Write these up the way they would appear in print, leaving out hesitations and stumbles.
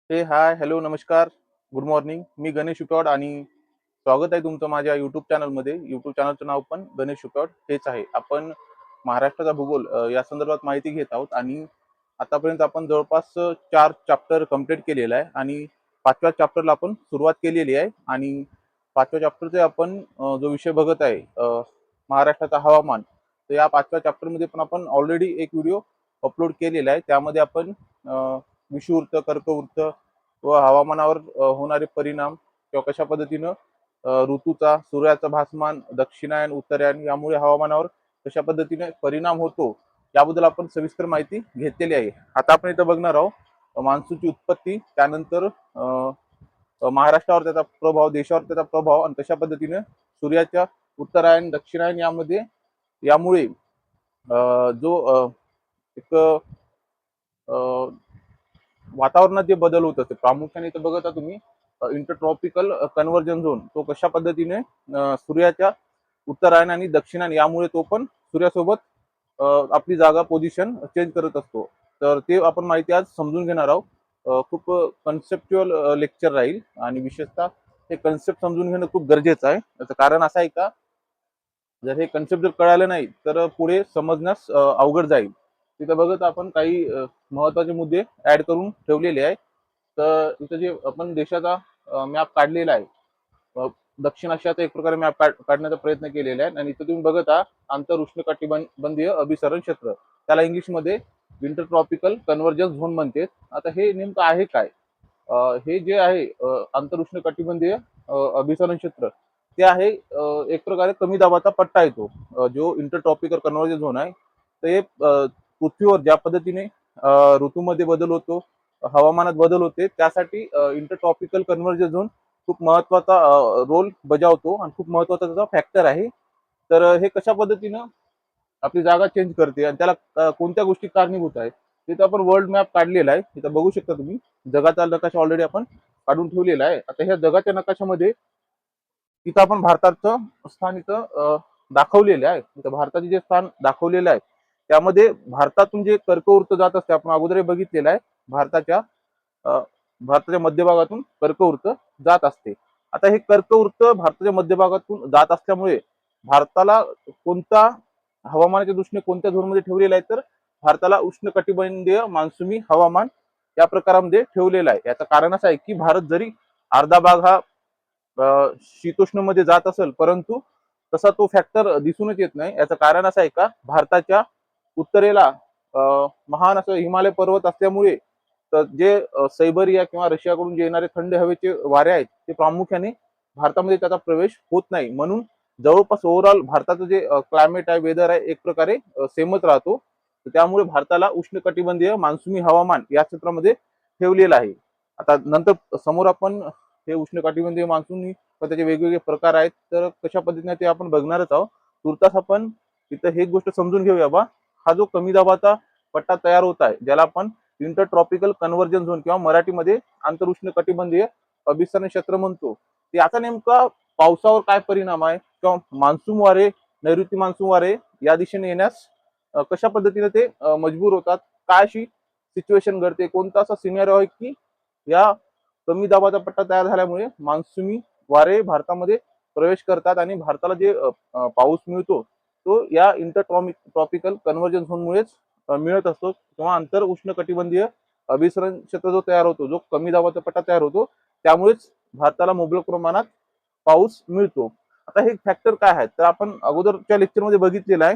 हाय, hello, नमस्कार, good morning. मी गणेश उपवाड आणि स्वागत आहे तुमचं माझ्या यूट्यूब चॅनलमध्ये. यूट्यूब चॅनलचं नाव पण गणेश उपवाड हेच आहे. आपण महाराष्ट्राचा भूगोल या संदर्भात माहिती घेत आहोत आणि आतापर्यंत आपण जवळपास 4 चॅप्टर कंप्लीट केलेला आहे आणि 5व्या चॅप्टरला आपण सुरुवात केलेली आहे आणि 5व्या चॅप्टरचे आपण जो विषय बघत आहे महाराष्ट्राचा हवामान. तर या 5व्या चॅप्टरमध्ये पण आपण ऑलरेडी एक व्हिडिओ अपलोड केलेला आहे. त्यामध्ये आपण विषुववृत्त, कर्कवृत्त व हवामानावर होणारे परिणाम किंवा कशा पद्धतीनं ऋतूचा, सूर्याचा भासमान, दक्षिणायन, उत्तरायण यामुळे हवामानावर कशा पद्धतीने परिणाम होतो याबद्दल आपण सविस्तर माहिती घेतलेली आहे. आता आपण इथं बघणार आहोत मान्सूनची उत्पत्ती, त्यानंतर महाराष्ट्रावर त्याचा प्रभाव, देशावर त्याचा प्रभाव आणि कशा पद्धतीने सूर्याच्या उत्तरायण, दक्षिणायन यामुळे जो एक वातावरणात जे बदल होत असते प्रामुख्याने इथं बघता तुम्ही इंटरट्रॉपिकल कन्व्हर्जन झोन, तो कशा पद्धतीने सूर्याच्या उत्तरायण आणि दक्षिणायन यामुळे तो पण सूर्यासोबत आपली जागा, पोझिशन चेंज करत असतो. तर ते आपण माहिती आज समजून घेणार आहोत. खूप कन्सेप्च्युअल लेक्चर राहील आणि विशेषतः हे कन्सेप्ट समजून घेणं खूप गरजेचं आहे. त्याचं कारण असं आहे का, जर हे कन्सेप्ट जर कळालं नाही तर पुढे समजण्यास अवघड जाईल. तिथं बघत आपण काही महत्वाचे मुद्दे ऍड करून ठेवलेले आहे. तर इथं जे आपण देशाचा मॅप काढलेला आहे, दक्षिण आशियाचा एक प्रकारे मॅप काढण्याचा प्रयत्न केलेला आहे आणि इथं तुम्ही बघत आहात आंतर उष्णकटिबंधीय अभिसरण क्षेत्र, त्याला इंग्लिशमध्ये विंटर ट्रॉपिकल कन्व्हर्जन्स झोन म्हणते. आता हे नेमकं आहे काय? हे जे आहे आंतर उष्णकटिबंधीय अभिसरण क्षेत्र, ते आहे एक प्रकारे कमी दाबाचा पट्टा येतो. जो इंटरट्रॉपिकल कन्व्हर्जन झोन आहे ते पृथ्वीवर ज्या पद्धतीने ऋतूमध्ये बदल होतो, हवामानात बदल होते, त्यासाठी इंटरट्रॉपिकल कन्व्हर्जन झोन खूप महत्वाचा रोल बजावतो आणि खूप महत्वाचा त्याचा फॅक्टर आहे. तर हे कशा पद्धतीनं आपली जागा चेंज करते आणि त्याला कोणत्या गोष्टी कारणीभूत आहे, तिथं आपण वर्ल्ड मॅप काढलेला आहे. तिथं बघू शकता तुम्ही जगाचा नकाशा ऑलरेडी आपण काढून ठेवलेला आहे. आता ह्या जगाच्या नकाशामध्ये तिथं आपण भारताचं स्थान इथं दाखवलेलं आहे. इथं भारताचे जे स्थान दाखवलेलं आहे त्यामध्ये भारतातून जे कर्कवृत्त जात असते, आपण अगोदर बघितलेलं आहे. भारताच्या अ, भारताच्या मध्यभागातून कर्कवृत्त जात असते. आता हे कर्कवृत्त भारताच्या मध्यभागातून जात असल्यामुळे भारताला कोणता हवामानाच्या दृष्टीने कोणत्या झोनमध्ये ठेवलेला आहे, तर भारताला उष्णकटिबंधीय मान्सूनी हवामान या प्रकारामध्ये ठेवलेला आहे. याचं कारण असं आहे की भारत जरी अर्धा भाग हा शीतोष्ण मध्ये जात असेल, परंतु तसा तो फॅक्टर दिसूनच येत नाही. याचं कारण असं आहे का, भारताच्या उत्तरेला महान असं हिमालय पर्वत असल्यामुळे तर जे सैबरिया किंवा रशियाकडून जे येणारे थंड हवेचे वारे आहेत ते प्रामुख्याने भारतामध्ये त्याचा प्रवेश होत नाही. म्हणून जवळपास ओव्हरऑल भारताचं जे क्लायमेट आहे, वेदर आहे, एक प्रकारे सेमच राहतो. त्यामुळे भारताला उष्णकटिबंधीय मान्सूनी हवामान या क्षेत्रामध्ये ठेवलेलं आहे. आता नंतर समोर आपण हे उष्णकटिबंधीय मान्सून त्याचे वेगवेगळे प्रकार आहेत, तर कशा पद्धतीने ते आपण बघणारच आहोत. तुर्तास आपण इथं हे गोष्ट समजून घेऊया बा, हा जो कमी दाबाचा पट्टा तयार होत आहे, ज्याला आपण इंटर ट्रॉपिकल कन्व्हर्जन झोन किंवा मराठीमध्ये आंतर उष्णकटिबंधीय अभिसरण क्षेत्र म्हणतो, याचा नेमका पावसावर काय परिणाम आहे किंवा मान्सून वारे, नैऋत्य मान्सून वारे या दिशेने येण्यास कशा पद्धतीने ते मजबूर होतात, काय अशी सिच्युएशन घडते, कोणता असा सिनेरिओ आहे की या कमी दाबाचा पट्टा तयार झाल्यामुळे मान्सूनी वारे भारतामध्ये प्रवेश करतात आणि भारताला जे पाऊस मिळतो तो या इंटर ट्रॉपिकल कन्व्हर्जन झोनमुळेच मिळत असतो किंवा आंतर उष्णकटिबंधीय अभिसरण क्षेत्र जो तयार होतो, जो कमी दाबाचा पट्टा तयार होतो, त्यामुळेच भारताला मुबलक प्रमाणात पाऊस मिळतो. आता हे फॅक्टर काय आहेत, तर आपण अगोदरच्या लेक्चरमध्ये बघितलेलं आहे.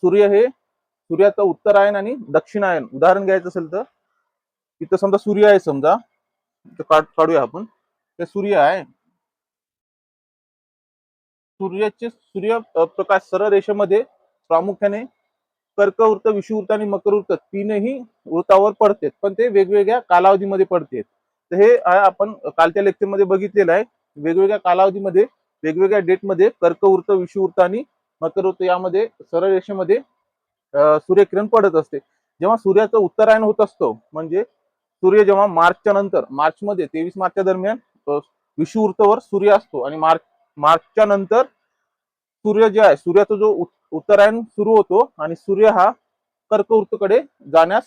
सूर्याचं उत्तरायण आणि दक्षिणायन उदाहरण घ्यायचं असेल तर इथं समजा सूर्य आहे, समजा काढूया आपण. ते सूर्य आहे, सूर्य प्रकाश सरळ रेषेमध्ये प्रामुख्याने कर्कवृत्त, विषुवृत्त आणि मकरवृत्त तीनही वृत्तावर पडतात, पण ते वेगवेगळ्या कालावधीमध्ये पडतात. तर हे आपण कालच्या लेक्चरमध्ये बघितलेलं आहे. वेगवेगळ्या कालावधीमध्ये, वेगवेगळ्या डेटमध्ये कर्कवृत्त, विषुवृत्त आणि मकरवृत्त यामध्ये सरळ रेषेमध्ये सूर्यकिरण पडत असते. जेव्हा सूर्याचं उत्तरायण होत असतो, म्हणजे सूर्य जेव्हा मार्चच्या नंतर, मार्चमध्ये 23 मार्चच्या दरम्यान विषुवृत्तावर सूर्य असतो आणि मार्चच्या नंतर सूर्य जे आहे, सूर्याचा जो उत्तरायण सुरू होतो आणि सूर्य हा कर्कवृत्तकडे जाण्यास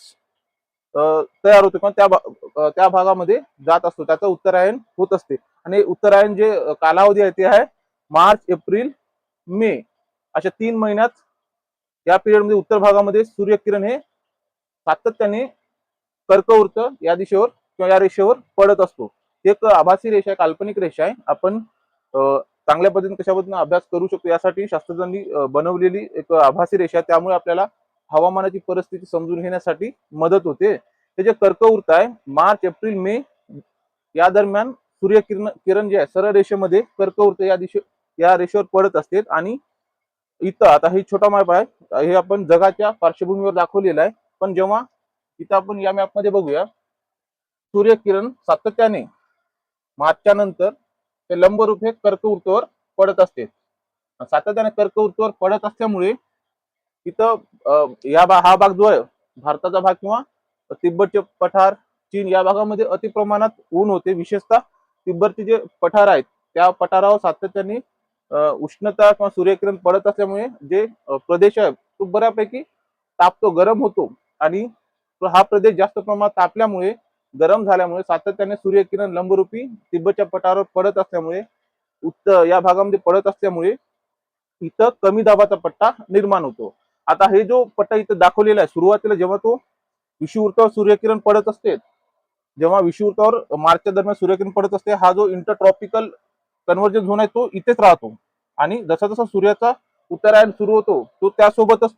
तयार होतो किंवा त्या भागामध्ये जात असतो, त्याचं उत्तरायण होत असते. आणि उत्तरायण जे कालावधी आहे ते आहे मार्च, एप्रिल, मे अशा 3 महिन्यात या पिरियडमध्ये उत्तर भागामध्ये सूर्यकिरण हे सातत्याने कर्कवृत्त या दिशेवर किंवा या रेषेवर पडत असतो. एक आभासी रेषा आहे, काल्पनिक रेषा आहे. आपण चांगल्या पद्धतीने कशा पद्धतीने अभ्यास करू शकतो यासाठी शास्त्रज्ञांनी बनवलेली एक आभासी रेषा, त्यामुळे आपल्याला हवामानाची परिस्थिती समजून घेण्यासाठी मदत होते. हे जे कर्कवृत्त आहे मार्च, एप्रिल, मे या दरम्यान सूर्यकिरण जे आहे सरळ रेषेमध्ये कर्कवृत्त या रेषेवर पडत असते. आणि इथं आता ही छोटा मॅप आहे, हे आपण जगाच्या पार्श्वभूमीवर दाखवलेलं आहे. पण जेव्हा इथं आपण या मॅप मध्ये बघूया, सूर्यकिरण सातत्याने मार्चच्या नंतर ते लंबरूप हे कर्कवृत्तावर पडत असते. सातत्याने कर्कवृत्तावर पडत असल्यामुळे इथं हा भाग जो आहे भारताचा भाग किंवा तिब्बतचे पठार, चीन या भागामध्ये अति प्रमाणात ऊन होते. विशेषतः तिब्बतचे जे पठार आहेत त्या पठारावर सातत्याने उष्णता किंवा सूर्यकिरण पडत असल्यामुळे जे प्रदेश आहे तो बऱ्यापैकी तापतो, गरम होतो. आणि हा प्रदेश जास्त प्रमाणात तापल्यामुळे, गरम झाल्यामुळे सातत्याने सूर्यकिरण लंबरूपी तिब्बतच्या पठारावर पडत असल्यामुळे, या भागामध्ये पडत असल्यामुळे इथं कमी दाबाचा पट्टा निर्माण होतो. आता हे जो पट्टा इथं दाखवलेला आहे, सुरुवातीला जेव्हा तो विषुववृत्तावर सूर्यकिरण पडत असते, जेव्हा विषुववृत्तावर मार्चच्या दरम्यान सूर्यकिरण पडत असते, हा जो इंटरट्रॉपिकल कन्व्हर्जन झोन आहे तो इथेच राहतो. आणि जसा जसा सूर्याचा उत्तरायण सुरू होतो तो त्यासोबतच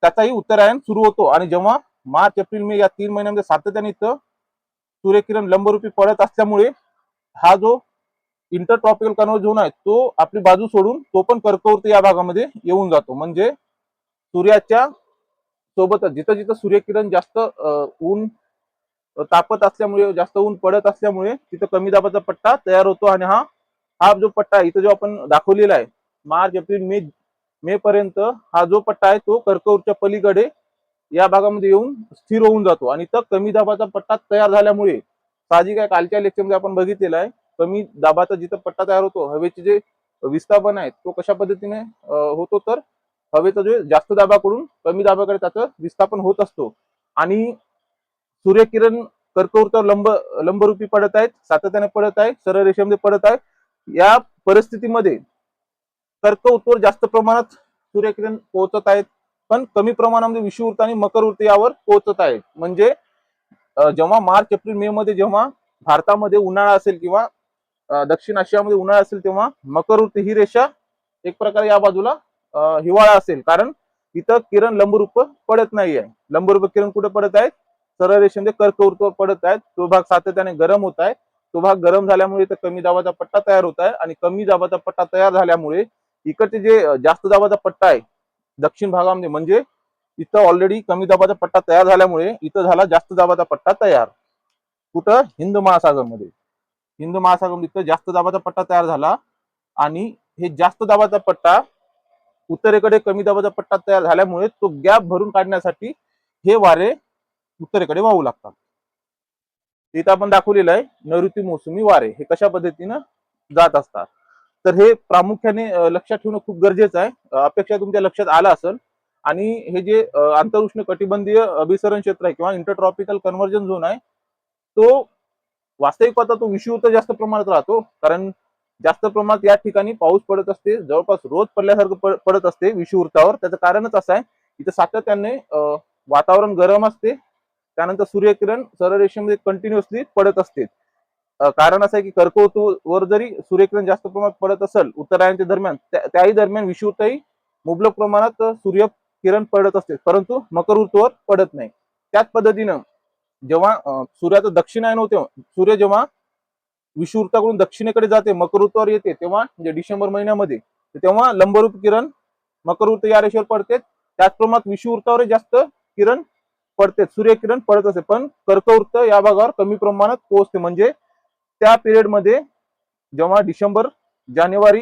त्याचाही उत्तरायण सुरू होतो. आणि जेव्हा मार्च, एप्रिल, मे या 3 महिन्यामध्ये सातत्याने इथं सूर्यकिरण लंबरूपी पडत असल्यामुळे हा जो इंटरट्रॉपिकल कन्व्हर्जन झोन आहे तो आपली बाजू सोडून तो पण कर्कवृत्त या भागामध्ये येऊन जातो. म्हणजे सूर्याच्या सोबतच जिथं जिथं सूर्यकिरण जास्त ऊन तापत असल्यामुळे, जास्त ऊन पडत असल्यामुळे तिथं कमी दाबाचा पट्टा तयार होतो. आणि हा हा जो पट्टा इथं जो आपण दाखवलेला आहे मार्च, एप्रिल, मे पर्यंत, हा जो पट्टा आहे तो कर्कवृत्ताच्या पलीकडे या भागामध्ये येऊन स्थिर होऊन जातो. आणि तर कमी दाबाचा पट्टा तयार झाल्यामुळे, साहजिक आहे कालच्या लेक्चरमध्ये आपण बघितलेलं आहे, कमी दाबाचा जिथं पट्टा तयार होतो, हवेचे जे विस्थापन आहे तो कशा पद्धतीने होतो, तर हवेचा जो जास्त दाबाकडून कमी दाबाकडे त्याचं विस्थापन होत असतो. आणि सूर्यकिरण कर्कवृत्तावर लंबरूपी पडत आहेत, सातत्याने पडत आहे, सरळ रेषेमध्ये पडत आहे. या परिस्थितीमध्ये कर्कवृत्तावर जास्त प्रमाणात सूर्यकिरण पोहोचत आहेत, पण कमी प्रमाणामध्ये विषुववृत्त आणि मकरवृत्त यावर पोहोचत आहेत. म्हणजे जेव्हा मार्च, एप्रिल, मे मध्ये जेव्हा भारतामध्ये उन्हाळा असेल किंवा दक्षिण आशियामध्ये उन्हाळा असेल, तेव्हा मकरवृत्त ही रेषा एक प्रकारे या बाजूला हिवाळा असेल, कारण इथं किरण लंबरूप पडत नाहीये. लंबरूप किरण कुठे पडत आहेत, सरळ रेषेमध्ये कर्कवृत्तावर पडत आहेत. तो भाग सातत्याने गरम होत आहे. तो भाग गरम झाल्यामुळे इथं कमी दाबाचा पट्टा तयार होत आहे. आणि कमी दाबाचा पट्टा तयार झाल्यामुळे इकडचे जे जास्त दाबाचा पट्टा आहे दक्षिण भागामध्ये, म्हणजे इथं ऑलरेडी कमी दाबाचा पट्टा तयार झाल्यामुळे इथं झाला जास्त दाबाचा पट्टा तयार. कुठं, हिंद महासागरमध्ये. हिंद महासागरमध्ये इथं जास्त दाबाचा पट्टा तयार झाला. आणि हे जास्त दाबाचा पट्टा उत्तरेकडे कमी दाबाचा पट्टा तयार झाल्यामुळे तो गॅप भरून काढण्यासाठी हे वारे उत्तरेकडे वाहू लागतात. इथं आपण दाखवलेलं आहे नैऋत्य मोसमी वारे हे कशा पद्धतीनं जात असतात. तर हे प्रामुख्याने लक्षात ठेवणं खूप गरजेचं आहे. अपेक्षा तुमच्या लक्षात आला असेल. आणि हे जे आंतरउष्ण कटिबंधीय अभिसरण क्षेत्र आहे किंवा इंटरट्रॉपिकल कन्व्हर्जन झोन आहे, तो वास्तविक पाहता तो विषुववृत्त जास्त प्रमाणात राहतो, कारण जास्त प्रमाणात या ठिकाणी पाऊस पडत असते, जवळपास रोज पडल्यासारखं पडत असते विषुववृत्तावर. त्याचं कारणच असं आहे, इथं सातत्याने वातावरण गरम असते, त्यानंतर सूर्यकिरण सरळ रेषेमध्ये कंटिन्युअसली पडत असते. कारण असं आहे की कर्कवृत्तावर जरी सूर्यकिरण जास्त प्रमाणात पडत असेल उत्तरायणच्या दरम्यान, त्याही दरम्यान विषुववृत्तही मुबलक प्रमाणात सूर्यकिरण पडत असते, परंतु मकरवृत्तावर पडत नाही. त्याच पद्धतीनं जेव्हा सूर्याचं दक्षिणायन होते, सूर्य जेव्हा विषुववृत्ताकडून दक्षिणेकडे जाते, मकरवृत्तावर येते, तेव्हा म्हणजे डिसेंबर महिन्यामध्ये, तेव्हा लंबरूप किरण मकरवृत्त या रेषेवर पडते. त्याच प्रमाणात विषुववृत्तावर जास्त किरण पडते, सूर्यकिरण पडत असते, पण कर्कवृत्त या भागावर कमी प्रमाणात पोहोचते. म्हणजे त्या पिरियड मध्ये जेव्हा डिसेंबर, जानेवारी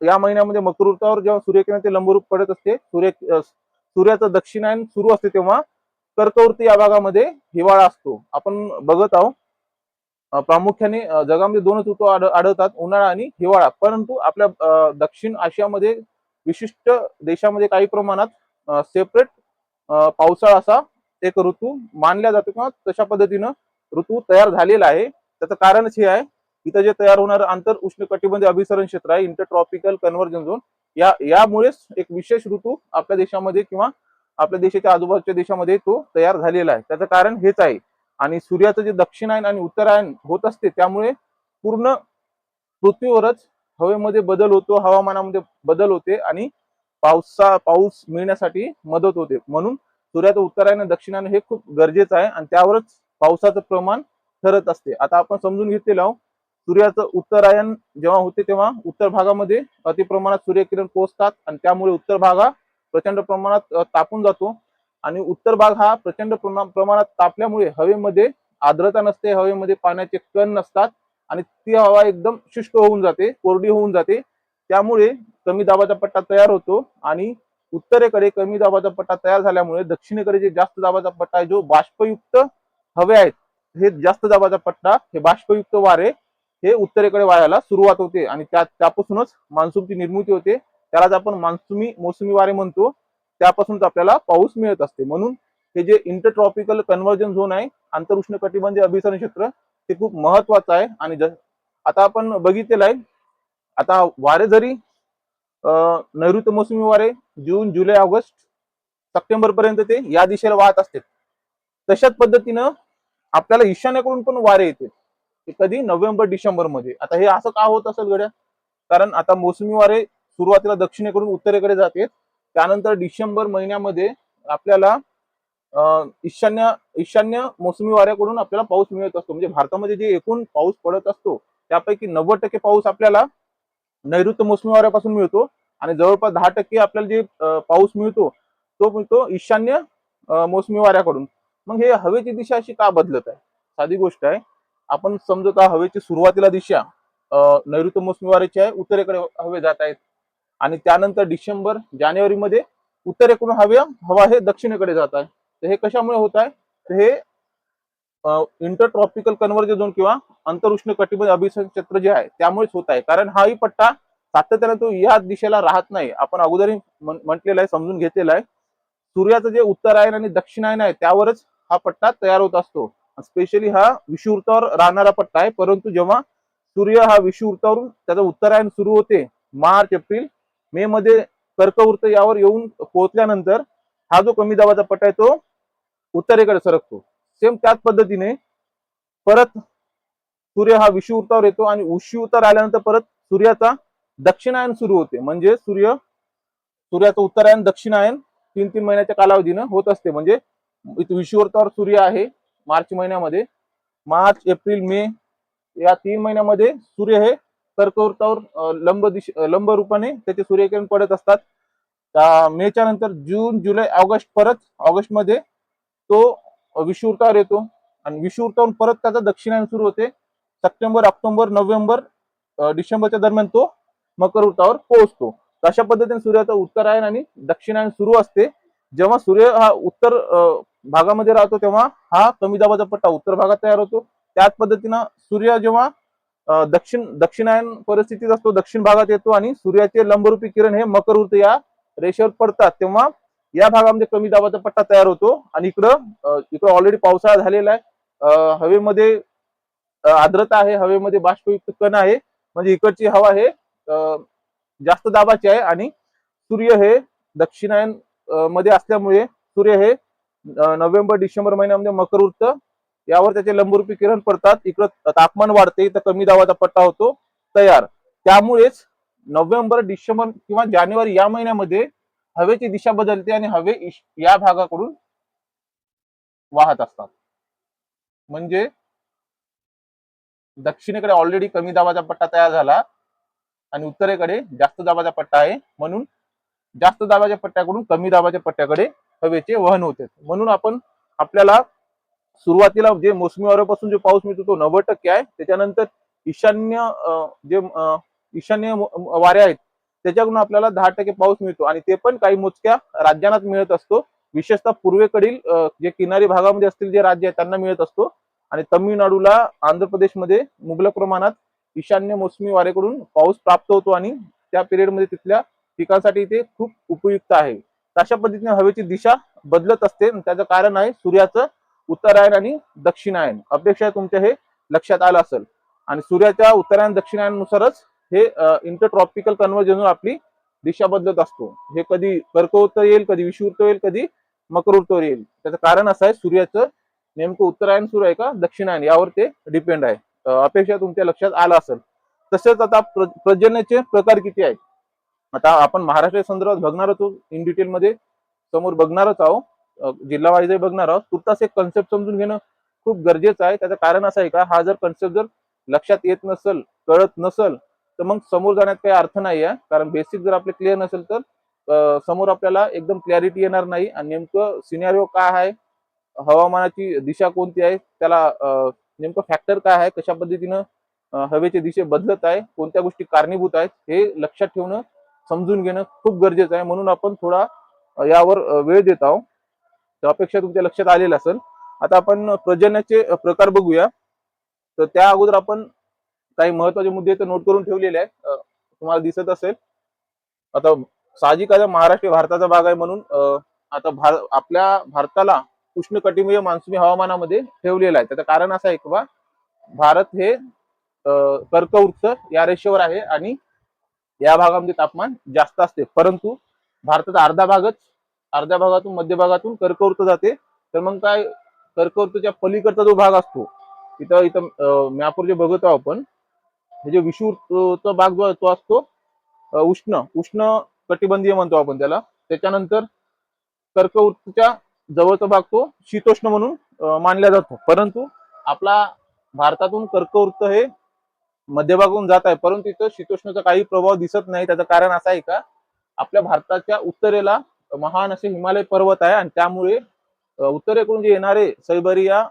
या महिन्यामध्ये मकरवृत्तावर जेव्हा सूर्यकिरण ते लंबरूप पडत असते, सूर्याचं दक्षिणायन सुरू असते, तेव्हा कर्कवृत्त या भागामध्ये हिवाळा असतो. आपण बघत आहोत प्रामुख्याने जगामध्ये दोनच ऋतू आढळतात, उन्हाळा आणि हिवाळा. परंतु आपल्या दक्षिण आशियामध्ये विशिष्ट देशामध्ये काही प्रमाणात सेपरेट पावसाळा असा एक ऋतू मानला जातो किंवा तशा पद्धतीनं ऋतू तयार झालेला आहे. त्याचं कारणच हे आहे, इथं जे तयार होणारं आंतर उष्णकटिबंधीय अभिसरण क्षेत्र आहे, इंटरट्रॉपिकल कन्व्हर्जन झोन, यामुळेच एक विशेष ऋतू आपल्या देशामध्ये किंवा आपल्या देशाच्या आजूबाजूच्या देशामध्ये तो तयार झालेला आहे. त्याचं कारण हेच आहे. आणि सूर्याचं जे दक्षिणायन आणि उत्तरायण होत असते, त्यामुळे पूर्ण पृथ्वीवरच हवेमध्ये बदल होतो, हवामानामध्ये बदल होते आणि पाऊस मिळण्यासाठी मदत होते. म्हणून सूर्याचं उत्तरायण दक्षिणायन हे खूप गरजेचं आहे आणि त्यावरच पावसाचं प्रमाण ठरत असते. आता आपण समजून घेतलेलं आहोत, सूर्याचं उत्तरायण जेव्हा होते तेव्हा उत्तर भागामध्ये अतिप्रमाणात सूर्यकिरण पोहोचतात आणि त्यामुळे उत्तर भाग हा प्रचंड प्रमाणात तापून जातो. आणि उत्तर भाग हा प्रचंड प्रमाणात तापल्यामुळे हवेमध्ये आर्द्रता नसते, हवेमध्ये पाण्याचे कण नसतात आणि ती हवा एकदम शुष्क होऊन जाते, कोरडी होऊन जाते. त्यामुळे कमी दाबाचा पट्टा तयार होतो आणि उत्तरेकडे कमी दाबाचा पट्टा तयार झाल्यामुळे दक्षिणेकडे जे जास्त दाबाचा पट्टा आहे, जो बाष्पयुक्त हवे आहेत, हे जास्त दाबाचा पट्टा, हे बाष्पयुक्त वारे हे उत्तरेकडे वाहायला सुरुवात होते आणि त्यापासूनच मान्सूनची निर्मिती होते. त्यालाच आपण मोसमी वारे म्हणतो. त्यापासूनच आपल्याला पाऊस मिळत असते. म्हणून हे जे इंटरट्रॉपिकल कन्व्हर्जन झोन आहे, आंतर उष्णकटिबंधीय अभिसरण क्षेत्र, ते खूप महत्वाचं आहे. आणि आता आपण बघितलेलं आहे, आता वारे जरी नैऋत्य मोसमी वारे जून, जुलै, ऑगस्ट, सप्टेंबर पर्यंत ते या दिशेला वाहत असते, तशाच पद्धतीनं आपल्याला ईशान्येकडून पण वारे येते. कधी नोव्हेंबर डिसेंबर मध्ये. आता हे असं का होत असेल गड्या? कारण आता मोसमी वारे सुरुवातीला दक्षिणेकडून उत्तरेकडे जाते, त्यानंतर डिसेंबर महिन्यामध्ये आपल्याला ईशान्य मोसमी वाऱ्याकडून आपल्याला पाऊस मिळत असतो. म्हणजे भारतामध्ये जे एकूण पाऊस पडत असतो, त्यापैकी 90% पाऊस आपल्याला नैऋत्य मोसमी वाऱ्यापासून मिळतो आणि जवळपास 10% आपल्याला जे पाऊस मिळतो, तो मिळतो ईशान्य मोसमी वाऱ्याकडून. मग हे हवेची दिशा अशी का बदलत आहे? साधी गोष्ट आहे. आपण समजतो हवेची सुरुवातीला दिशा नैऋत्य मोसमी वाऱ्याची आहे, उत्तरेकडे हवे जात आहेत आणि त्यानंतर डिसेंबर जानेवारी मध्ये उत्तरेकडून हवा हे दक्षिणेकडे जात आहे. तर हे कशामुळे होत आहे? तर हे इंटरट्रॉपिकल कन्व्हर्जन झोन किंवा अंतर उष्णकटिबंधीय अभिसरण क्षेत्र जे आहे त्यामुळेच होत आहे. कारण हाही पट्टा सातत्याने तो या दिशेला राहत नाही. आपण अगोदरही म्हटलेलं आहे, समजून घेतलेलं आहे, सूर्याचं जे उत्तरायण आणि दक्षिणायन आहे त्यावरच हा पट्टा तयार होत असतो. स्पेशली हा विषुवृत्तावर राहणारा पट्टा आहे. परंतु जेव्हा सूर्य हा विषुवृत्तावरून त्याचं उत्तरायण सुरू होते, मार्च, एप्रिल, मे मध्ये कर्कवृत्त यावर येऊन पोहोचल्यानंतर हा जो कमी दाबाचा पट्टा आहे तो उत्तरेकडे सरकतो. सेम त्याच पद्धतीने परत सूर्य हा विषुवृत्तावर येतो आणि विषुवृत्तावर आल्यानंतर परत सूर्याचा दक्षिणायन सुरू होते. म्हणजे सूर्याचं उत्तरायण दक्षिणायन 3-3 महिन्याच्या कालावधीनं होत असते. म्हणजे विषुवृत्तावर सूर्य आहे मार्च महिन्यामध्ये, मार्च, एप्रिल, मे या 3 महिन्यामध्ये सूर्य हे कर्कवृत्तावर लंब रूपाने त्याचे सूर्यकिरण पडत असतात. मेच्या नंतर जून, जुलै, ऑगस्ट, परत ऑगस्ट मध्ये तो विषुवृत्तावर येतो आणि विषुवृत्तावरून परत त्याचा दक्षिणायन सुरू होते. सप्टेंबर, ऑक्टोबर, नोव्हेंबर, डिसेंबरच्या दरम्यान तो मकर वृत्तावर पोहोचतो. अशा पद्धतीने सूर्याचं उत्तरायण आणि दक्षिणायन सुरू असते. जेव्हा सूर्य हा उत्तर भागामध्ये राहतो तेव्हा हा कमी दाबाचा पट्टा उत्तर भागात तयार होतो. त्याच पद्धतीनं सूर्य जेव्हा दक्षिणायन परिस्थितीत असतो, दक्षिण भागात येतो आणि सूर्याचे लंबरूपी किरण हे मकर वृत्त या रेषेवर पडतात, तेव्हा या भागामध्ये कमी दाबाचा पट्टा तयार होतो. आणि इकडं ऑलरेडी पावसाळा झालेला आहे, हवेमध्ये आर्द्रता आहे, हवेमध्ये बाष्पयुक्त कण आहे, म्हणजे इकडची हवा हे जास्त दाबाची आहे आणि सूर्य हे दक्षिणायन मध्ये असल्यामुळे सूर्य हे नोव्हेंबर, डिसेंबर महिन्यामध्ये मकर वृत्त यावर त्याचे लंबरूपी किरण पडतात. इकडं तापमान वाढते, तर कमी दाबाचा पट्टा होतो तयार. त्यामुळेच नोव्हेंबर, डिसेंबर किंवा जानेवारी या महिन्यामध्ये हवेची दिशा बदलते आणि हवे या भागाकडून वाहत असतात. म्हणजे दक्षिणेकडे ऑलरेडी कमी दाबाचा पट्टा तयार झाला आणि उत्तरेकडे जास्त दाबाचा पट्टा आहे, म्हणून जास्त दाबाच्या पट्ट्याकडून कमी दाबाच्या पट्ट्याकडे हवेचे वहन होते. म्हणून आपल्याला सुरुवातीला जे मोसमी वाऱ्यापासून जो पाऊस मिळतो तो 90% आहे. त्याच्यानंतर ईशान्य वारे आहेत त्याच्याकडून आपल्याला 10% पाऊस मिळतो आणि ते पण काही मोजक्या राज्यांनाच मिळत असतो. विशेषतः पूर्वेकडील जे किनारी भागामध्ये असतील जे राज्य आहेत त्यांना मिळत असतो आणि तामिळनाडूला, आंध्र प्रदेशमध्ये मुबलक प्रमाणात ईशान्य मोसमी वारेकडून पाऊस प्राप्त होतो आणि त्या पिरियडमध्ये तिथल्या पिकांसाठी ते खूप उपयुक्त आहे. अशा पद्धतीने हवेची दिशा बदलत असते आणि त्याचं कारण आहे सूर्याचं उत्तरायण आणि दक्षिणायन. अपेक्षा तुमच्या हे लक्षात आलं असेल. आणि सूर्याच्या उत्तरायण दक्षिणायनानुसारच हे इंटरट्रॉपिकल कन्व्हर्जन आपली दिशा बदलत असतो. हे कधी कर्कवृत्त येईल, कधी विषुवृत्त येईल, कधी मकरवृत्त येईल. त्याचं कारण असं आहे सूर्याचं नेमकं उत्तरायण सुरू आहे का दक्षिणायन यावर ते डिपेंड आहे. अपेक्षा तुमच्या लक्षात आलं असेल. तसेच आता पर्जन्याचे प्रकार किती आहेत. आता आपण महाराष्ट्र संदर्भात बघणार आहोत इन डिटेल मध्ये समोर बघणारच आहोत. जिल्हा वाईज बघणार आहोत. तुर्तास एक कन्सेप्ट समजून घेणं खूप गरजेचं आहे. त्याचं कारण असं आहे का हा जर कन्सेप्ट जर लक्षात येत नसेल, कळत नसेल तर मग समोर जाण्यात काही अर्थ नाही आहे. कारण बेसिक जर आपले क्लिअर नसेल तर समोर आपल्याला एकदम क्लॅरिटी येणार नाही आणि नेमकं सिनेरिओ काय आहे, हवामानाची दिशा कोणती आहे, त्याला नेमकं फॅक्टर काय आहे, कशा पद्धतीनं हवेची दिशा बदलत आहे, कोणत्या गोष्टी कारणीभूत आहेत हे लक्षात ठेवणं, समजून घेणं खूप गरजेचं आहे. म्हणून आपण थोडा यावर वेळ देत आहोत. त्यापेक्षा तुमच्या लक्षात आलेलं असेल. आता आपण पर्जन्याचे प्रकार बघूया. तर त्या अगोदर आपण काही महत्वाचे मुद्दे तर नोट करून ठेवलेले आहेत. तुम्हाला दिसत असेल. आता साहजिक आहे महाराष्ट्र भारताचा भाग आहे म्हणून आता आपल्या भारताला उष्णकटिबंधीय मान्सूनी हवामानामध्ये ठेवलेलं आहे. त्याचं कारण असं आहे की बा भारत हे कर्कवृत्त या रेषेवर आहे आणि या भागामध्ये तापमान जास्त असते. परंतु भारताचा अर्ध्या भागातून मध्य भागातून कर्कवृत्त जाते. तर मग काय कर्कवृत्ताच्या पलीकडचा जो भाग असतो इथं मॅपवर जे बघतो आपण हे जे विषुवृत्त भाग जो तो असतो उष्ण कटिबंधीय म्हणतो आपण त्याला. त्याच्यानंतर कर्कवृत्ताच्या जवळचा भाग तो शीतोष्ण म्हणून मानला जातो. परंतु आपला भारतातून कर्कवृत्त हे मध्यभागातून जात आहे परंतु इथं शीतोष्णाचा काही प्रभाव दिसत नाही. त्याचं कारण असं आहे का आपल्या भारताच्या उत्तरेला महान असे हिमालय पर्वत आहे आणि त्यामुळे उत्तरेकडून जे येणारे सैबरिया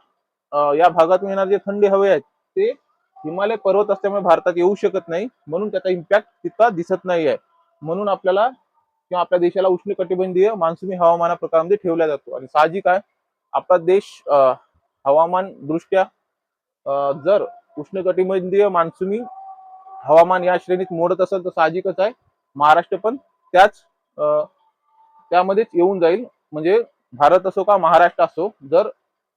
या भागातून येणारे जे थंडी हवे आहेत ते हिमालय पर्वत असल्यामुळे भारतात येऊ शकत नाही. म्हणून त्याचा इम्पॅक्ट तितका दिसत नाही आहे. म्हणून आपल्याला किंवा आपल्या देशाला उष्णकटिबंधीय मान्सूनी हवामान प्रकारामध्ये ठेवला जातो. आणि साहजिक आहे आपला देश हवामान दृष्ट्या जर उष्णकटिबंधीय मान्सूनी हवामान या श्रेणीत मोडत असेल तर साहजिकच आहे महाराष्ट्र पण त्यामध्येच येऊन जाईल. म्हणजे भारत असो का महाराष्ट्र असो जर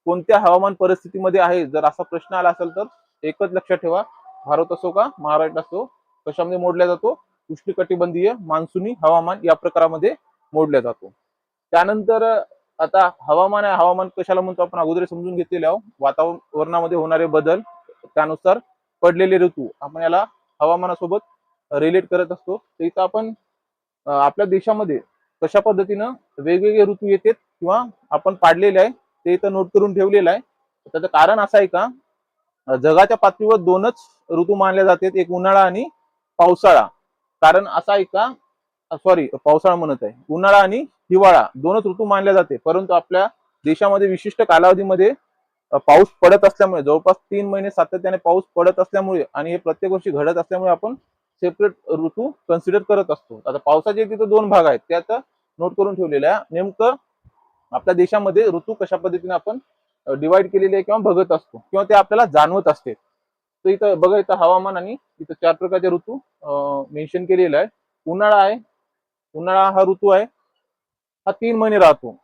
कोणत्या हवामान परिस्थितीमध्ये आहे जर असा प्रश्न आला असेल तर एकच लक्षात ठेवा भारत असो का महाराष्ट्र असो कशामध्ये मोडला जातो उष्णकटिबंधीय मान्सूनी हवामान या प्रकारामध्ये मोडला जातो. त्यानंतर आता हवामान आहे. हवामान कशाला म्हणतो आपण अगोदर समजून घेतलेले आहोत. वातावरणामध्ये होणारे बदल त्यानुसार पडलेले ऋतू आपण याला हवामानासोबत रिलेट करत असतो. तर इथं आपण आपल्या देशामध्ये कशा पद्धतीनं वेगवेगळे ऋतू येतात किंवा आपण पाडलेले आहे ते इथं नोट करून ठेवलेलं आहे. त्याचं कारण असं आहे का जगाच्या पातळीवर दोनच ऋतू मानले जातात एक उन्हाळा आणि पावसाळा. कारण असं आहे का सॉरी पावसाळा म्हणत आहे उन्हाळा आणि हिवाळा दोनच ऋतू मानले जाते. परंतु आपल्या देशामध्ये विशिष्ट कालावधीमध्ये पाऊस पडत असल्यामुळे जवळपास 3 महिने सातत्याने पाऊस पडत असल्यामुळे आणि हे प्रत्येक वर्षी घडत असल्यामुळे आपण सेपरेट ऋतू कन्सिडर करत असतो. आता पावसाचे तिथे 2 भाग आहेत त्यात नोट करून ठेवलेले आहे. नेमकं आपल्या देशामध्ये ऋतू कशा पद्धतीने आपण डिवाइड केलेले आहे किंवा बघत असतो किंवा ते आपल्याला जाणवत असते. तर इथं बघा इथं हवामान आणि इथं 4 प्रकारचे ऋतू मेन्शन केलेला आहे. उन्हाळा आहे. उन्हाळा हा ऋतू आहे हा 3 महिने राहतो.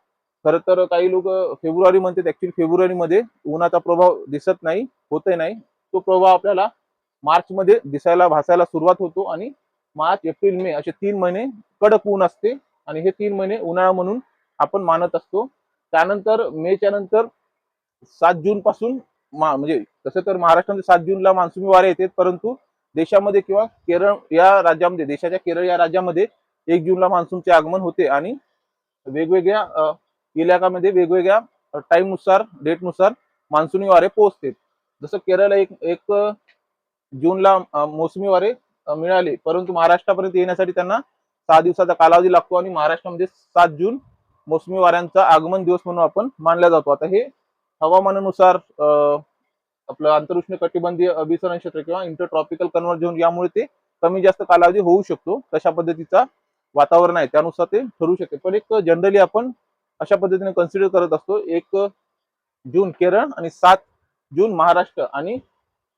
खरं तर काही लोक फेब्रुवारी म्हणतात ऍक्च्युली फेब्रुवारीमध्ये उन्हाचा प्रभाव दिसत नाही होतही नाही. तो प्रभाव आपल्याला मार्च मध्ये दिसायला भासायला सुरुवात होतो आणि मार्च एप्रिल मे असे 3 महिने कडक ऊन असते आणि हे 3 महिने उन्हाळा म्हणून आपण मानत असतो. त्यानंतर मेच्या नंतर 7 जून पासून म्हणजे तसं तर महाराष्ट्रामध्ये 7 जूनला मान्सूनी वारे येतात परंतु देशामध्ये किंवा केरळ या राज्यामध्ये देशाच्या केरळ या राज्यामध्ये 1 जूनला मान्सूनचे आगमन होते आणि वेगवेगळ्या इलाक्यामध्ये वेगवेगळ्या टाइमनुसार डेटनुसार मान्सूनी वारे पोहोचते. जसं केरळला एक जूनला मोसमी वारे मिळाले परंतु महाराष्ट्रापर्यंत येण्यासाठी त्यांना 6 दिवसाचा कालावधी लागतो आणि महाराष्ट्रामध्ये 7 जून मोसमी वाऱ्यांचा आगमन दिवस म्हणून आपण मानला जातो. आता हे हवामानानुसार आपलं आंतरउष्ण कटिबंधीय अभिसरण क्षेत्र किंवा इंटरट्रॉपिकल कन्व्हर्जन यामुळे ते कमी जास्त कालावधी होऊ शकतो. कशा पद्धतीचा वातावरण आहे त्यानुसार ते ठरू शकते. पण एक जनरली आपण अशा पद्धतीने कन्सिडर करत असतो 1 जून केरळ आणि 7 जून महाराष्ट्र आणि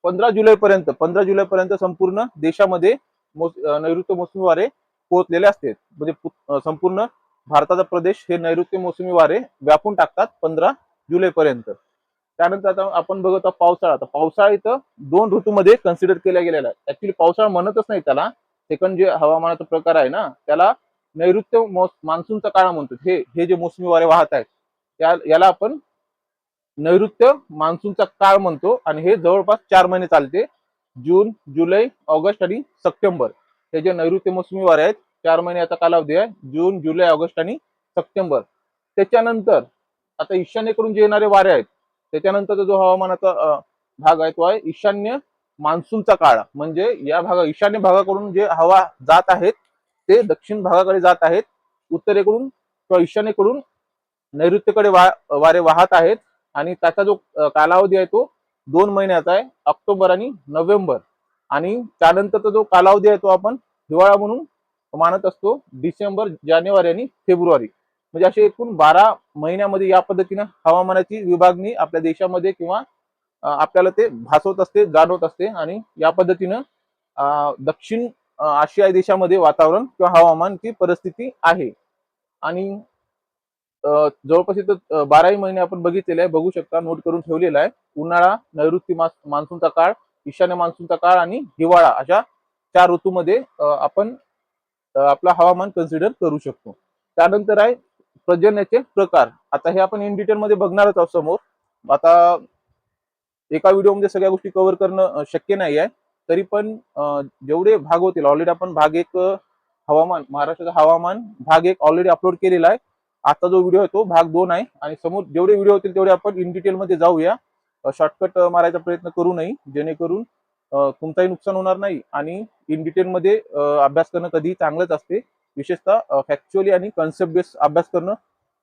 15 जुलैपर्यंत संपूर्ण देशामध्ये नैऋत्य मोसमी वारे पोहोचलेले असते. म्हणजे संपूर्ण भारताचा प्रदेश हे नैऋत्य मोसमी वारे व्यापून टाकतात 15 जुलैपर्यंत. त्यानंतर आता आपण बघत आहोत पावसाळा. तर पावसाळा इथं 2 ऋतूमध्ये कन्सिडर केला गेलेला आहे. ऍक्च्युली पावसाळा म्हणतच नाही त्याला, सेकंड जे हवामानाचा प्रकार आहे ना त्याला नैऋत्य मान्सूनचा काळ म्हणतो. हे हे जे मोसमी वारे वाहत आहेत याला आपण नैऋत्य मान्सूनचा काळ म्हणतो आणि हे जवळपास 4 महिने चालते. जून, जुलै, ऑगस्ट आणि सप्टेंबर हे जे नैऋत्य मोसमी वारे आहेत 4 महिने याचा कालावधी आहे. जून, जुलै, ऑगस्ट आणि सप्टेंबर. त्याच्यानंतर आता ईशान्येकडून जे येणारे वारे आहेत त्याच्यानंतरचा जो हवामानाचा भाग आहे तो आहे ईशान्य मान्सूनचा काळ. म्हणजे या ईशान्य भागाकडून जे हवा जात आहेत ते दक्षिण भागाकडे जात आहेत. उत्तरेकडून किंवा ईशान्येकडून नैऋत्येकडे वारे वाहत आहेत आणि त्याचा जो कालावधी आहे तो 2 महिन्याचा आहे, ऑक्टोबर आणि नोव्हेंबर. आणि त्यानंतरचा जो कालावधी आहे तो आपण हिवाळा म्हणून मानत असतो, डिसेंबर, जानेवारी आणि फेब्रुवारी. म्हणजे असे एकूण 12 महिन्यामध्ये या पद्धतीनं हवामानाची विभागणी आपल्या देशामध्ये किंवा आपल्याला ते भासवत असते, जाणवत असते. आणि या पद्धतीनं दक्षिण आशियाई देशामध्ये वातावरण किंवा हवामानची परिस्थिती आहे. आणि जवळपास इथं 12ही महिने आपण बघितलेले आहे, बघू शकता, नोट करून ठेवलेला आहे. उन्हाळा, नैऋत्य मान्सूनचा काळ, ईशान्य मान्सूनचा काळ आणि हिवाळा अशा 4 ऋतूमध्ये आपण आपला हवामान कन्सिडर करू शकतो. त्यानंतर आहे पर्जन्याचे प्रकार. आता हे आपण इन डिटेल मध्ये बघणारच आहोत समोर. आता एका व्हिडिओमध्ये सगळ्या गोष्टी कव्हर करणं शक्य नाही आहे. तरी पण जेवढे भाग होतील, ऑलरेडी आपण भाग 1 हवामान, महाराष्ट्राचं हवामान भाग 1 ऑलरेडी अपलोड केलेला आहे. आता जो व्हिडिओ आहे तो भाग 2 आहे आणि समोर जेवढे व्हिडिओ होतील तेवढे आपण इन डिटेल मध्ये जाऊया. शॉर्टकट मारायचा प्रयत्न करू नये, जेणेकरून तुमचाही नुकसान होणार नाही आणि इन डिटेल मध्ये अभ्यास करणं कधीही चांगलंच असते. विशेषतः फॅक्च्युअली आणि कन्सेप्ट बेस्ड अभ्यास करणं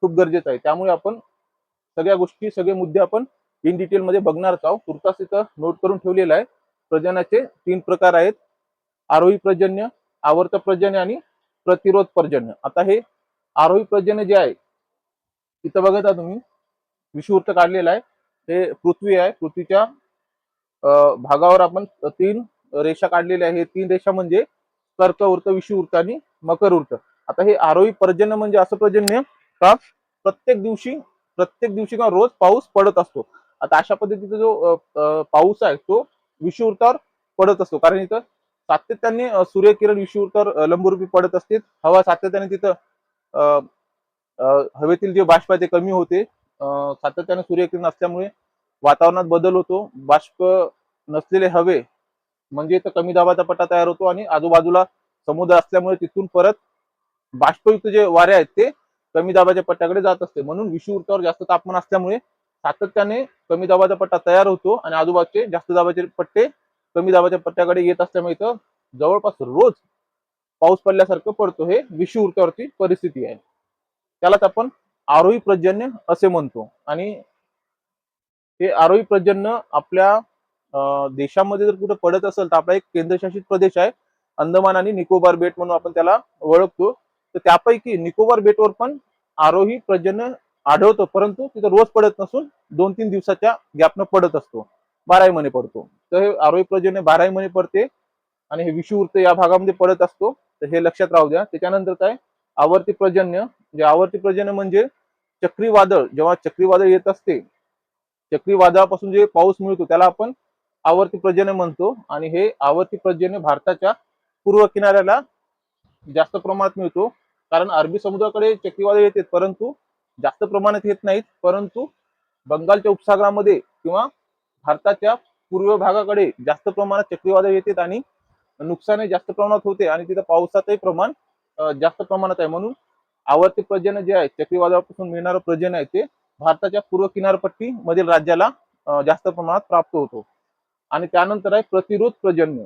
खूप गरजेचं आहे. त्यामुळे आपण सगळ्या गोष्टी, सगळे मुद्दे आपण इन डिटेल मध्ये बघणारच आहोत. तुर्तास इथं नोट करून ठेवलेला आहे. प्रजननाचे 3 प्रकार आहेत: आरोही पर्जन्य, आवर्त पर्जन्य आणि प्रतिरोध पर्जन्य. आता हे आरोही पर्जन्य जे आहे तिथं बघता तुम्ही विषुववृत्त काढलेला आहे. हे पृथ्वी आहे. पृथ्वीच्या भागावर आपण 3 रेषा काढलेल्या आहे. हे 3 रेषा म्हणजे कर्कवृत्त, विषुववृत्त आणि मकरवृत्त. आता हे आरोही पर्जन्य म्हणजे असं पर्जन्य का प्रत्येक दिवशी किंवा रोज पाऊस पडत असतो. आता अशा पद्धतीचा जो पाऊस आहे तो विषुववृत्तावर पडत असतो, कारण इथं सातत्याने सूर्यकिरण विषुववृत्तावर लंबरूपी पडत असते. हवा सातत्याने तिथं हवेतील जे बाष्प आहे ते कमी होते. सातत्याने सूर्यकिरण असल्यामुळे वातावरणात बदल होतो. बाष्प नसलेले हवे म्हणजे इथं कमी दाबाचा पट्टा तयार होतो आणि आजूबाजूला समुद्र असल्यामुळे तिथून परत बाष्पयुक्त जे वारे आहेत ते कमी दाबाच्या पट्ट्याकडे जात असते. म्हणून विषुववृत्तावर जास्त तापमान असल्यामुळे सातत्याने कमी दाबाचा पट्टा तयार होतो आणि आजूबाजूचे जास्त दाबाचे पट्टे कमी दाबाच्या पट्ट्याकडे येत असल्यामुळे इथं जवळपास रोज पाऊस पडल्यासारखं पडतो. हे विषुववृत्तावरची परिस्थिती आहे. त्यालाच आपण आरोही पर्जन्य असे म्हणतो. आणि हे आरोही पर्जन्य आपल्या देशामध्ये जर कुठे पडत असेल तर आपला एक केंद्रशासित प्रदेश आहे अंदमान आणि निकोबार बेट म्हणून आपण त्याला ओळखतो. तर त्यापैकी निकोबार बेटवर पण आरोही पर्जन्य आढळतो, परंतु तिथं रोज पडत नसून 2-3 दिवसाच्या गॅपनं पडत असतो. 12ही महिने पडतो. तर हे आरोही पर्जन्य 12ही महिने पडते आणि हे विषुववृत्त या भागामध्ये पडत असतो. तर हे लक्षात राहू द्या. त्याच्यानंतर काय आवर्ती पर्जन्य. जे आवर्ती पर्जन्य म्हणजे चक्रीवादळ, जेव्हा चक्रीवादळ येत असते, चक्रीवादळापासून जे पाऊस मिळतो त्याला आपण आवर्ती पर्जन्य म्हणतो. आणि हे आवर्ती पर्जन्य भारताच्या पूर्व किनाऱ्याला जास्त प्रमाणात मिळतो, कारण अरबी समुद्राकडे चक्रीवादळ येते परंतु जास्त प्रमाणात येत नाहीत. परंतु बंगालच्या उपसागरामध्ये किंवा भारताच्या पूर्व भागाकडे जास्त प्रमाणात चक्रीवादळ येतात आणि नुकसानही जास्त प्रमाणात होते आणि तिथं पावसाचंही प्रमाण जास्त प्रमाणात आहे. म्हणून आवर्ती पर्जन्य जे आहे, चक्रीवादळापासून मिळणारं पर्जन्य आहे, ते भारताच्या पूर्व किनारपट्टी मधील राज्याला जास्त प्रमाणात प्राप्त होतो. आणि त्यानंतर आहे प्रतिरोध पर्जन्य.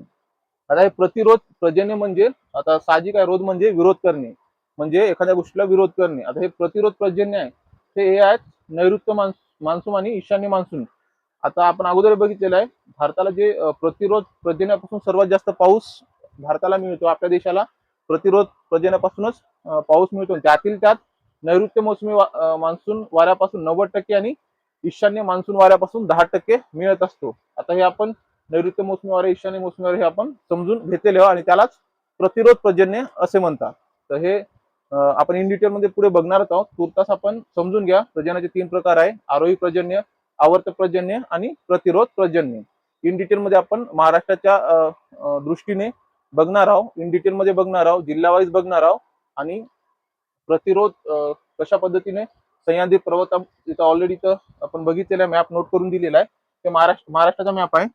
आता हे प्रतिरोध पर्जन्य म्हणजे आता साहजिक आहे, रोध म्हणजे विरोध करणे, म्हणजे एखाद्या गोष्टीला विरोध करणे. आता हे प्रतिरोध पर्जन्य आहे ते हे आहेत नैऋत्य मान्सून आणि ईशान्य मान्सून. आता आपण अगोदर बघितलेलं आहे, भारताला जे प्रतिरोध पर्जन्यापासून सर्वात जास्त पाऊस भारताला मिळतो, आपल्या देशाला प्रतिरोध पर्जन्यापासूनच पाऊस मिळतो. त्यातील त्यात नैऋत्य मोसमी मान्सून वाऱ्यापासून 90% आणि ईशान्य मान्सून वाऱ्यापासून 10% मिळत असतो. आता हे आपण नैऋत्य मोसमी वारे, ईशान्य मोसमी वारे हे आपण समजून घेतलेले आहोत आणि त्यालाच प्रतिरोध पर्जन्य असे म्हणतात. तर हे आपण इन डिटेल मध्ये पुढे बघणारच आहोत. तुर्तास आपण समजून घ्या. प्रजननाचे 3 प्रकार आहे: आरोही प्रजन्य, आवर्त प्रजन्य आणि प्रतिरोध प्रजन्य. इन डिटेल मध्ये आपण महाराष्ट्राच्या दृष्टीने बघणार आहोत, इन डिटेल मध्ये बघणार आहोत, जिल्हा वाईज बघणार आहोत आणि प्रतिरोध कशा पद्धतीने सह्याद्री पर्वत इथं ऑलरेडी इथं आपण बघितलेला मॅप नोट करून दिलेला आहे. ते महाराष्ट्राचा मॅप आहे.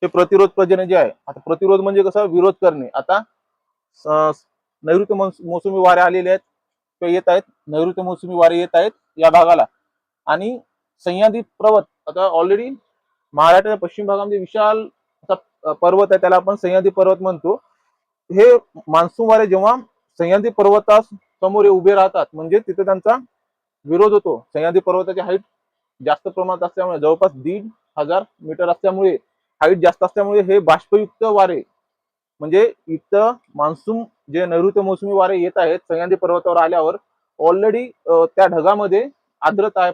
ते प्रतिरोध प्रजनन जे आहे, आता प्रतिरोध म्हणजे कसं, विरोध करणे. आता नैऋत्य मोसमी वारे आलेले आहेत किंवा येत आहेत, नैऋत्य मोसमी वारे येत आहेत या भागाला, आणि सह्याद्री पर्वत आता ऑलरेडी महाराष्ट्राच्या पश्चिम भागामध्ये विशाल असा पर्वत आहे, त्याला आपण सह्याद्री पर्वत म्हणतो. हे मान्सून वारे जेव्हा सह्याद्री पर्वतास समोर उभे राहतात म्हणजे तिथे त्यांचा विरोध होतो. सह्याद्री पर्वताची हाईट जास्त प्रमाणात असल्यामुळे, जवळपास 1,500 मीटर असल्यामुळे, हाईट जास्त असल्यामुळे हे बाष्पयुक्त वारे म्हणजे इथं मान्सून जे नैऋत्य मोसमी वारे येत आहेत सह्याद्री पर्वतावर आल्यावर ऑलरेडी त्या ढगामध्ये आर्द्रता आहे,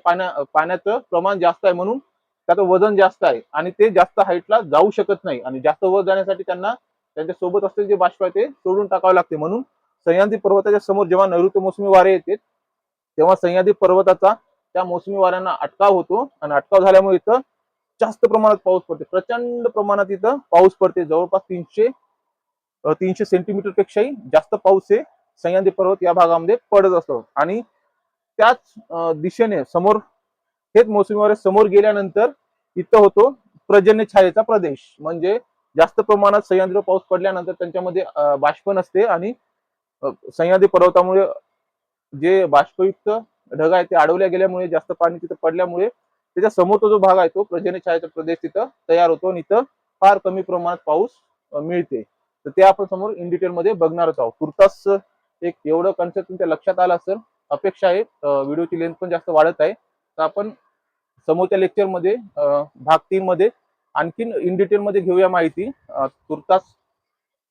पाण्याचं प्रमाण जास्त आहे, म्हणून त्याचं वजन जास्त आहे आणि ते जास्त हाईटला जाऊ शकत नाही, आणि जास्त वर जाण्यासाठी त्यांना त्यांच्या सोबत असलेले जे बाष्प आहे ते सोडून टाकावे लागते. म्हणून सह्याद्री पर्वताच्या समोर जेव्हा नैऋत्य मोसमी वारे येते तेव्हा सह्याद्री पर्वताचा त्या मोसमी वाऱ्यांना अटकाव होतो, आणि अटकाव झाल्यामुळे इथं जास्त प्रमाणात पाऊस पडते, प्रचंड प्रमाणात इथं पाऊस पडते. जवळपास 300 सेंटीमीटर पेक्षाही जास्त पाऊस हे सह्याद्री पर्वत या भागामध्ये पडत असतो. आणि त्याच दिशेने समोर हेच मोसमी वारे समोर गेल्यानंतर इथं होतो पर्जन्य छायेचा प्रदेश. म्हणजे जास्त प्रमाणात सह्याद्रीवर पाऊस पडल्यानंतर त्यांच्यामध्ये बाष्प नसते, आणि सह्याद्री पर्वतामुळे जे बाष्पयुक्त ढग आहे ते अडवल्या गेल्यामुळे, जास्त पाणी तिथं पडल्यामुळे त्याच्या समोरचा जो भाग आहे तो पर्जन्य छायेचा प्रदेश तिथं तयार होतो, आणि इथं फार कमी प्रमाणात पाऊस मिळते. तर ते आपण समोर इन डिटेल मध्ये बघणारच आहोत. तुर्तास एक एवढं कन्सेप्ट तुमच्या लक्षात आला असेल, अपेक्षा आहे. व्हिडिओची लेंथ पण जास्त वाढत आहे, तर आपण समोरच्या लेक्चर मध्ये भाग 3 मध्ये आणखीन इन डिटेल मध्ये घेऊया माहिती. तुर्तास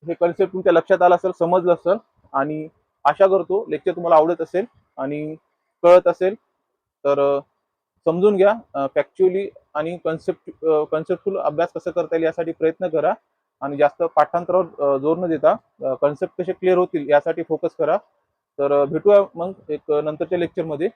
हे कन्सेप्ट तुमच्या लक्षात आला असेल, समजलं असेल, आणि आशा करतो लेक्चर तुम्हाला आवडत असेल आणि कळत असेल. तर समजून घ्या, फॅक्च्युअली आणि कन्सेप्टफुल अभ्यास कसं करता येईल यासाठी प्रयत्न करा, आणि जास्त पाठांतरावर जोर न देता कन्सेप्ट कसे क्लिअर होतील यासाठी फोकस करा. तर भेटूया मग एक नंतरच्या लेक्चर मध्ये.